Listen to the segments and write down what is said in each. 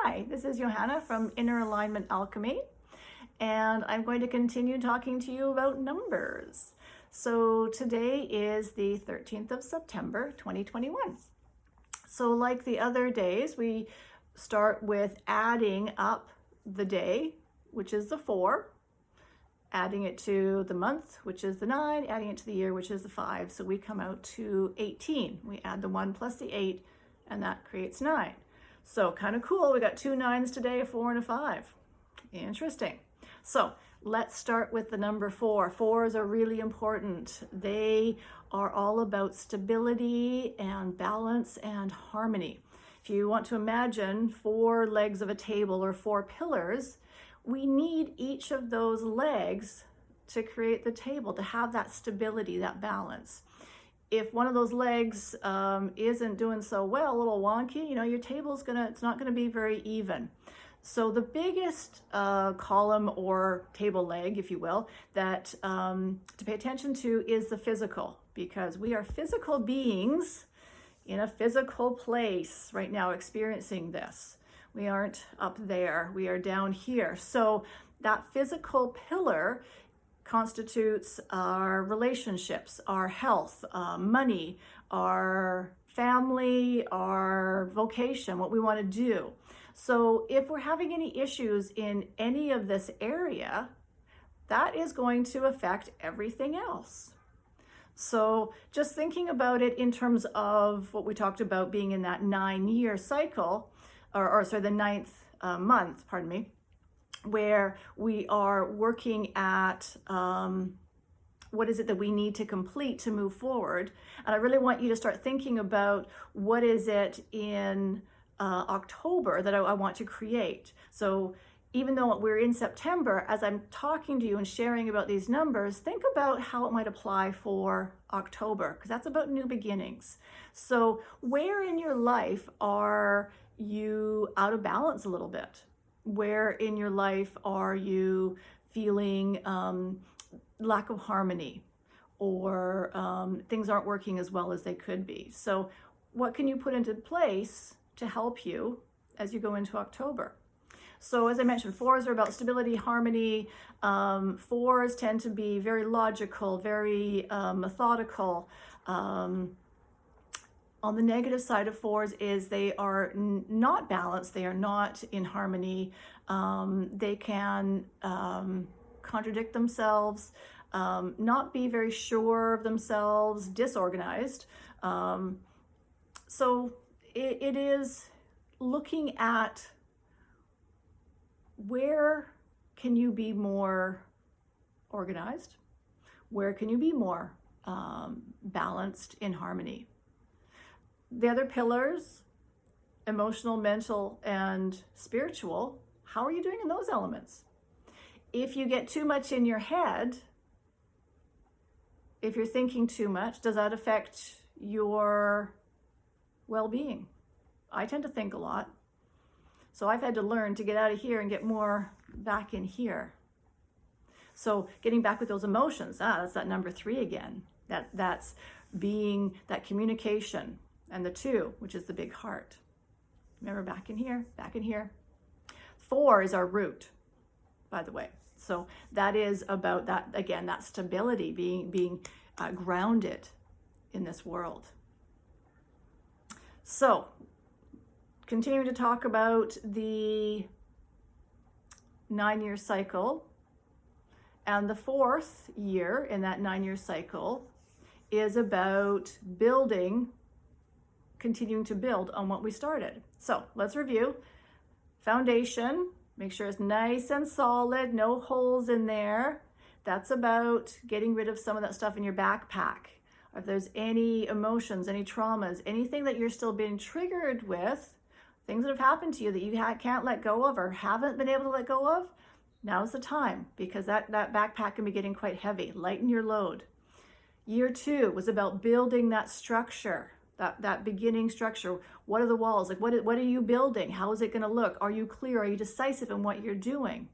Hi, this is Johanna from Inner Alignment Alchemy, and I'm going to continue talking to you about numbers. So today is the 13th of September, 2021. So like the other days, we start with adding up the day, which is the 4, adding it to the month, which is the 9, adding it to the year, which is the 5. So we come out to 18. We add the 1 plus the 8, and that creates 9. So kind of cool. We got 2 9s today, a 4 and a 5. Interesting. So let's start with the number 4. 4s are really important. They are all about stability and balance and harmony. If you want to imagine 4 legs of a table or 4 pillars, we need each of those legs to create the table, to have that stability, that balance. If one of those legs isn't doing so well, a little wonky, your table's it's not gonna be very even. So the biggest column or table leg, if you will, that to pay attention to is the physical, because we are physical beings in a physical place right now experiencing this. We aren't up there, we are down here. So that physical pillar constitutes our relationships, our health, money, our family, our vocation, what we want to do. So if we're having any issues in any of this area, that is going to affect everything else. So just thinking about it in terms of what we talked about being in that 9-year cycle, or the 9th month, pardon me, where we are working at what is it that we need to complete to move forward. And I really want you to start thinking about what is it in October that I want to create. So even though we're in September, as I'm talking to you and sharing about these numbers, think about how it might apply for October, because that's about new beginnings. So where in your life are you out of balance a little bit? Where in your life are you feeling lack of harmony, or things aren't working as well as they could be? So what can you put into place to help you as you go into October? So as I mentioned, 4s are about stability, harmony. 4s tend to be very logical, very methodical. On the negative side of 4s is they are not balanced, they are not in harmony. They can contradict themselves, not be very sure of themselves, disorganized. So it is looking at where can you be more organized? Where can you be more balanced, in harmony? The other pillars, emotional, mental, and spiritual, how are you doing in those elements? If you get too much in your head, if you're thinking too much, does that affect your well-being? I tend to think a lot. So I've had to learn to get out of here and get more back in here. So getting back with those emotions, that's that number 3 again. That's being that communication. And the 2, which is the big heart. Remember, back in here, back in here. 4 is our root, by the way. So that is about that, again, that stability, being grounded in this world. So continuing to talk about the 9-year cycle, and the 4th year in that 9-year cycle is about continuing to build on what we started. So let's review. Foundation, make sure it's nice and solid, no holes in there. That's about getting rid of some of that stuff in your backpack. Or if there's any emotions, any traumas, anything that you're still being triggered with, things that have happened to you that you can't let go of or haven't been able to let go of, now's the time, because that backpack can be getting quite heavy. Lighten your load. Year 2 was about building that structure. That beginning structure. What are the walls? Like, what are you building? How is it going to look? Are you clear? Are you decisive in what you're doing?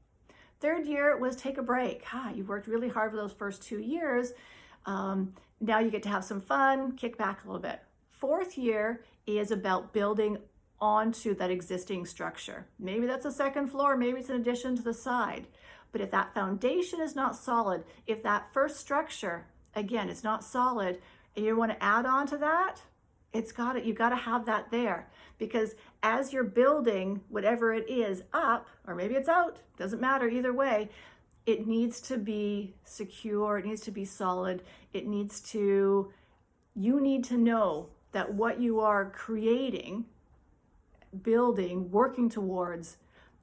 3rd year was take a break. You worked really hard for those first 2 years. Now you get to have some fun, kick back a little bit. 4th year is about building onto that existing structure. Maybe that's a second floor, maybe it's an addition to the side. But if that foundation is not solid, if that first structure, again, is not solid, and you want to add on to that, you got to have that there, because as you're building whatever it is up, or maybe it's out, doesn't matter either way, it needs to be secure, it needs to be solid, you need to know that what you are creating, building, working towards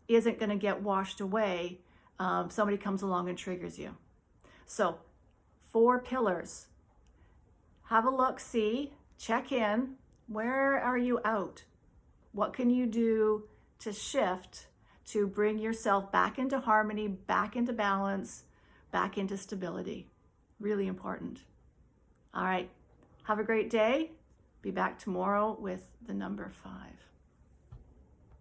isn't going to get washed away. Somebody comes along and triggers you. So 4 pillars. Have a look, see, check in. Where are you out? What can you do to shift, to bring yourself back into harmony, back into balance, back into stability? Really important. All right. Have a great day. Be back tomorrow with the number 5.